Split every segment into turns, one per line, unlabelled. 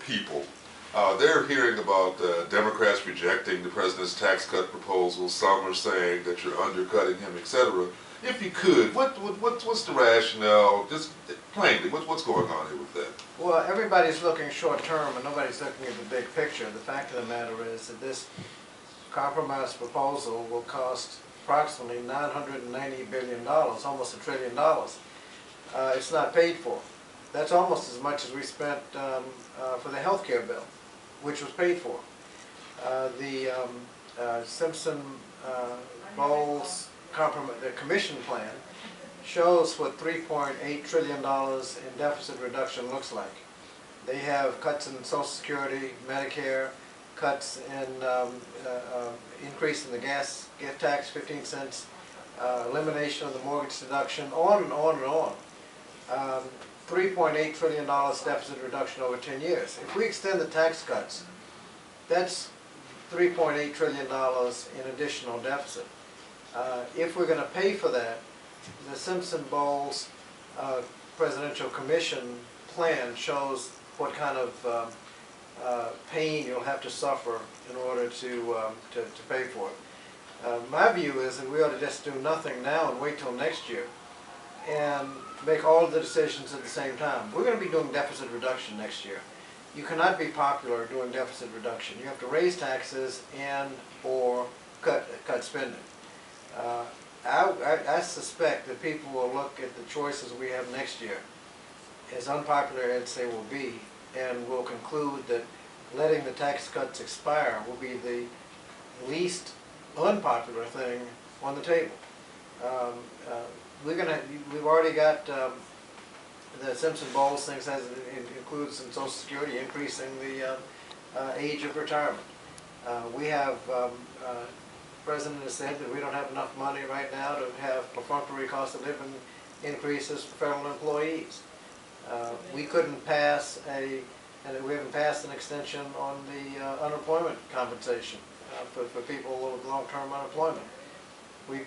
people. They're hearing about Democrats rejecting the president's tax cut proposal. Some are saying that you're undercutting him, etc. If you could, what's the rationale? Just plainly, what's going on here with that?
Well, everybody's looking short term and nobody's looking at the big picture. The fact of the matter is that this compromise proposal will cost approximately $990 billion, almost $1 trillion. It's not paid for. That's almost as much as we spent for the health care bill, which was paid for. The Simpson-Bowles the commission plan shows what $3.8 trillion in deficit reduction looks like. They have cuts in Social Security, Medicare, cuts in increase in the gas tax, 15 cents, elimination of the mortgage deduction, on and on and on. $3.8 trillion deficit reduction over 10 years. If we extend the tax cuts, that's $3.8 trillion in additional deficit. If we're going to pay for that, the Simpson-Bowles Presidential Commission plan shows what kind of pain you'll have to suffer in order to pay for it. My view is that we ought to just do nothing now and wait till next year and make all of the decisions at the same time. We're going to be doing deficit reduction next year. You cannot be popular doing deficit reduction. You have to raise taxes and or cut spending. I suspect that people will look at the choices we have next year, as unpopular as they will be, and will conclude that letting the tax cuts expire will be the least unpopular thing on the table. We've already got the Simpson-Bowles things includes in Social Security increasing the age of retirement. We have the President has said that we don't have enough money right now to have perfunctory cost of living increases for federal employees. We couldn't pass and we haven't passed an extension on the unemployment compensation for people with long-term unemployment. We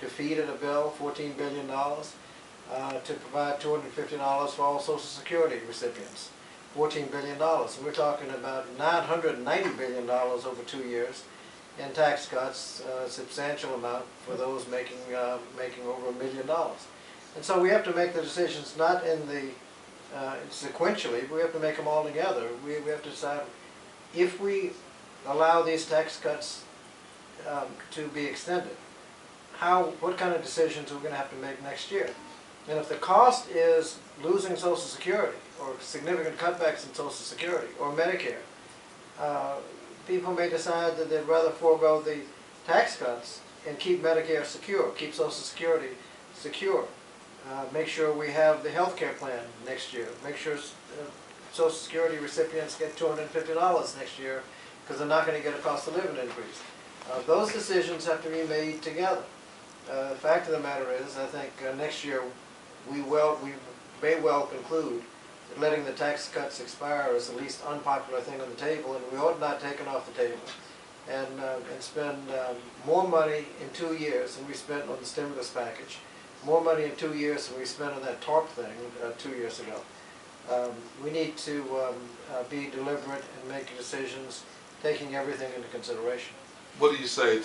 defeated a bill, $14 billion, to provide $250 for all Social Security recipients. $14 billion. And we're talking about $990 billion over 2 years in tax cuts, a substantial amount for those making over $1 million. And so we have to make the decisions not in the sequentially, we have to make them all together. We have to decide if we allow these tax cuts to be extended, what kind of decisions are we going to have to make next year? And if the cost is losing Social Security or significant cutbacks in Social Security or Medicare, people may decide that they'd rather forego the tax cuts and keep Medicare secure, keep Social Security secure, make sure we have the health care plan next year, make sure Social Security recipients get $250 next year because they're not going to get a cost of living increase. Those decisions have to be made together. The fact of the matter is, I think next year we may well conclude that letting the tax cuts expire is the least unpopular thing on the table, and we ought not take it off the table and spend more money in 2 years than we spent on the stimulus package, more money in 2 years than we spent on that TARP thing 2 years ago. We need to be deliberate and make decisions taking everything into consideration.
What do you say to